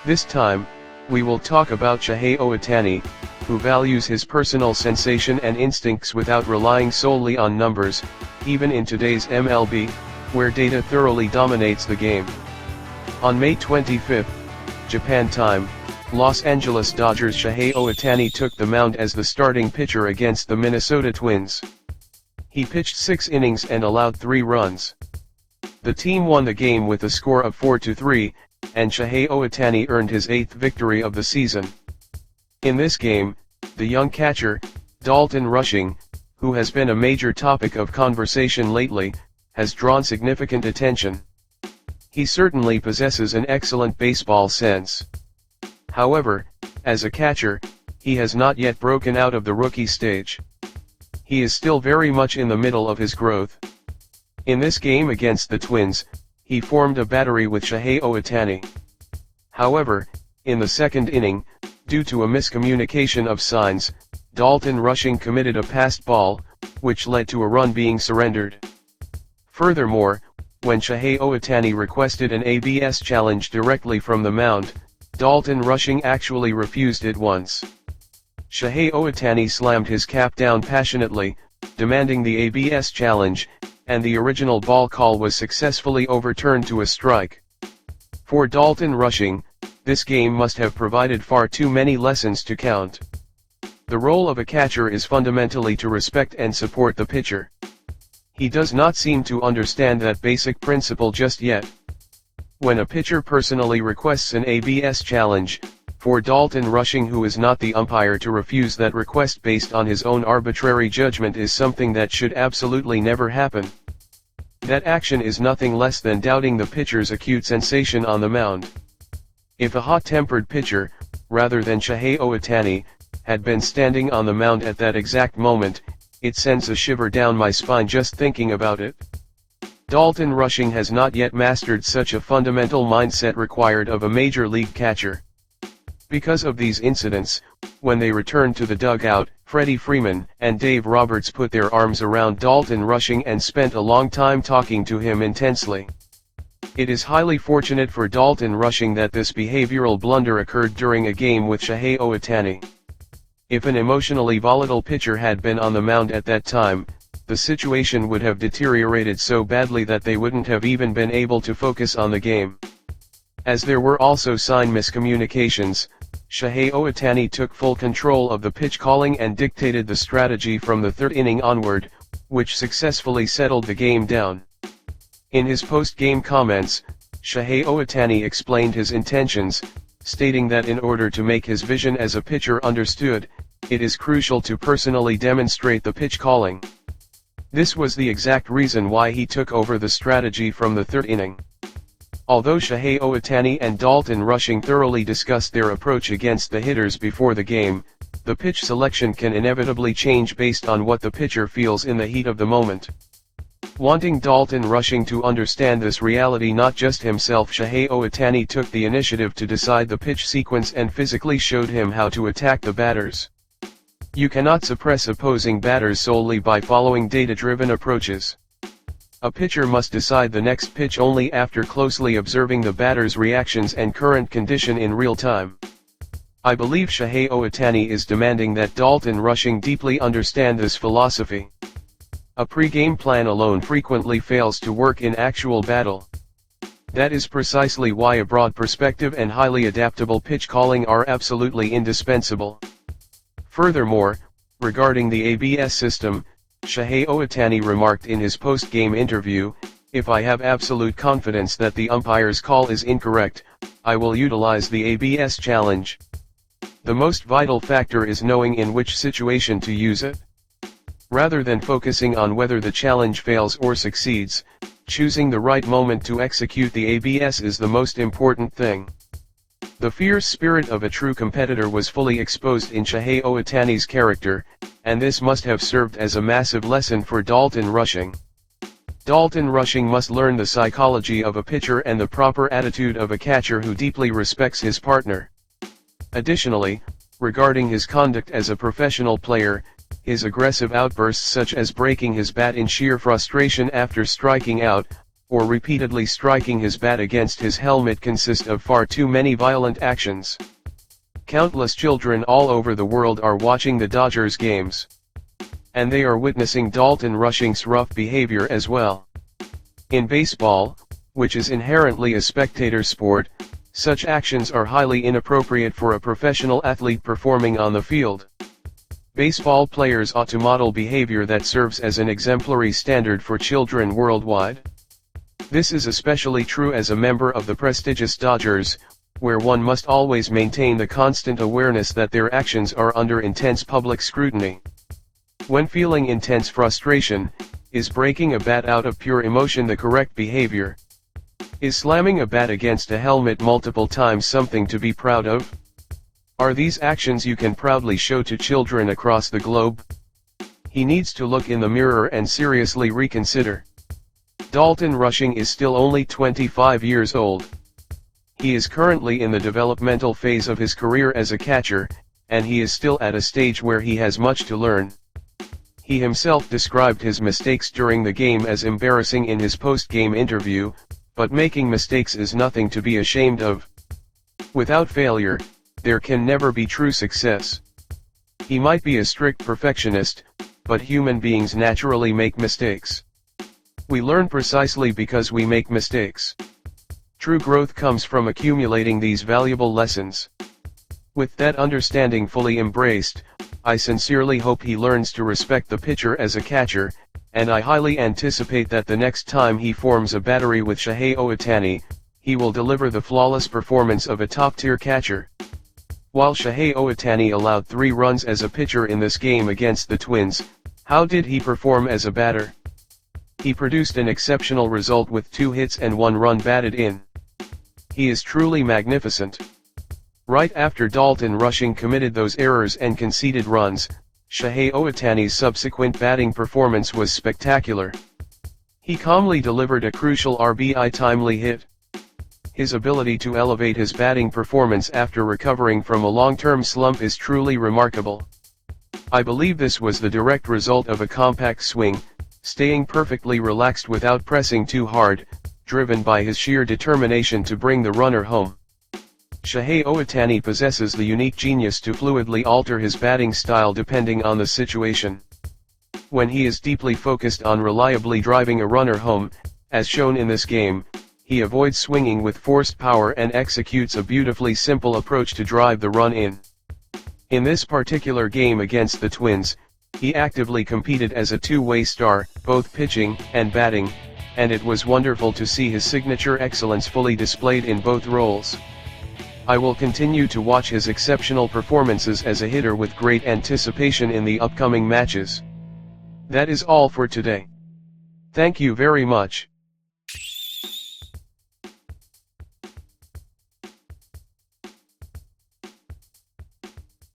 This time, we will talk about Shohei Ohtani, who values his personal sensation and instincts without relying solely on numbers, even in today's MLB, where data thoroughly dominates the game. On May 25, Japan time, Los Angeles Dodgers' Shohei Ohtani took the mound as the starting pitcher against the Minnesota Twins. He pitched 6 innings and allowed 3 runs. The team won the game with a score of 4-3, and Shohei Ohtani earned his 8th victory of the season. In this game, the young catcher, Dalton rushing, who has been a major topic of conversation lately, has drawn significant attention. He certainly possesses an excellent baseball sense. However, as a catcher, he has not yet broken out of the rookie stage. He is still very much in the middle of his growth. In this game against the Twins, he formed a battery with Shohei Ohtani. However, in the second inning, due to a miscommunication of signs, Dalton rushing committed a passed ball, which led to a run being surrendered. Furthermore, when Shohei Ohtani requested an ABS challenge directly from the mound, Dalton rushing actually refused it once. Shohei Ohtani slammed his cap down passionately, demanding the ABS challenge, and the original ball call was successfully overturned to a strike. For Dalton rushing, this game must have provided far too many lessons to count. The role of a catcher is fundamentally to respect and support the pitcher. He does not seem to understand that basic principle just yet. When a pitcher personally requests an ABS challenge, for Dalton rushing, who is not the umpire, to refuse that request based on his own arbitrary judgment is something that should absolutely never happen. That action is nothing less than doubting the pitcher's acute sensation on the mound. If a hot-tempered pitcher, rather than Shohei Ohtani, had been standing on the mound at that exact moment, it sends a shiver down my spine just thinking about it. Dalton rushing has not yet mastered such a fundamental mindset required of a major league catcher. Because of these incidents, when they returned to the dugout, Freddie Freeman and Dave Roberts put their arms around Dalton rushing and spent a long time talking to him intensely. It is highly fortunate for Dalton rushing that this behavioral blunder occurred during a game with Shohei Ohtani. If an emotionally volatile pitcher had been on the mound at that time, the situation would have deteriorated so badly that they wouldn't have even been able to focus on the game. As there were also sign miscommunications, Shohei Ohtani took full control of the pitch calling and dictated the strategy from the 3rd inning onward, which successfully settled the game down. In his post-game comments, Shohei Ohtani explained his intentions, stating that in order to make his vision as a pitcher understood, it is crucial to personally demonstrate the pitch calling. This was the exact reason why he took over the strategy from the 3rd inning. Although Shohei Ohtani and Dalton rushing thoroughly discussed their approach against the hitters before the game, the pitch selection can inevitably change based on what the pitcher feels in the heat of the moment. Wanting Dalton rushing to understand this reality not just himself, Shohei Ohtani took the initiative to decide the pitch sequence and physically showed him how to attack the batters. You cannot suppress opposing batters solely by following data-driven approaches. A pitcher must decide the next pitch only after closely observing the batter's reactions and current condition in real time. I believe Shohei Ohtani is demanding that Dalton rushing deeply understand this philosophy. A pre-game plan alone frequently fails to work in actual battle. That is precisely why a broad perspective and highly adaptable pitch calling are absolutely indispensable. Furthermore, regarding the ABS system, Shohei Ohtani remarked in his post-game interview, "If I have absolute confidence that the umpire's call is incorrect, I will utilize the ABS challenge. The most vital factor is knowing in which situation to use it. Rather than focusing on whether the challenge fails or succeeds, choosing the right moment to execute the ABS is the most important thing." The fierce spirit of a true competitor was fully exposed in Shohei Ohtani's character, and this must have served as a massive lesson for Dalton rushing. Dalton rushing must learn the psychology of a pitcher and the proper attitude of a catcher who deeply respects his partner. Additionally, regarding his conduct as a professional player, his aggressive outbursts such as breaking his bat in sheer frustration after striking out, or repeatedly striking his bat against his helmet consist of far too many violent actions. Countless children all over the world are watching the Dodgers games. And they are witnessing Dalton Rushing's rough behavior as well. In baseball, which is inherently a spectator sport, such actions are highly inappropriate for a professional athlete performing on the field. Baseball players ought to model behavior that serves as an exemplary standard for children worldwide. This is especially true as a member of the prestigious Dodgers, where one must always maintain the constant awareness that their actions are under intense public scrutiny. When feeling intense frustration, is breaking a bat out of pure emotion the correct behavior? Is slamming a bat against a helmet multiple times something to be proud of? Are these actions you can proudly show to children across the globe? He needs to look in the mirror and seriously reconsider. Dalton Rushing is still only 25 years old. He is currently in the developmental phase of his career as a catcher, and he is still at a stage where he has much to learn. He himself described his mistakes during the game as embarrassing in his post-game interview, but making mistakes is nothing to be ashamed of. Without failure, there can never be true success. He might be a strict perfectionist, but human beings naturally make mistakes. We learn precisely because we make mistakes. True growth comes from accumulating these valuable lessons. With that understanding fully embraced, I sincerely hope he learns to respect the pitcher as a catcher, and I highly anticipate that the next time he forms a battery with Shohei Ohtani, he will deliver the flawless performance of a top-tier catcher. While Shohei Ohtani allowed 3 runs as a pitcher in this game against the Twins, how did he perform as a batter? He produced an exceptional result with 2 hits and 1 run batted in. He is truly magnificent. Right after Dalton Rushing committed those errors and conceded runs, Shohei Ohtani's subsequent batting performance was spectacular. He calmly delivered a crucial RBI timely hit. His ability to elevate his batting performance after recovering from a long-term slump is truly remarkable. I believe this was the direct result of a compact swing, staying perfectly relaxed without pressing too hard, driven by his sheer determination to bring the runner home. Shohei Ohtani possesses the unique genius to fluidly alter his batting style depending on the situation. When he is deeply focused on reliably driving a runner home, as shown in this game, he avoids swinging with forced power and executes a beautifully simple approach to drive the run in. In this particular game against the Twins, he actively competed as a two-way star, both pitching and batting, and it was wonderful to see his signature excellence fully displayed in both roles. I will continue to watch his exceptional performances as a hitter with great anticipation in the upcoming matches. That is all for today. Thank you very much.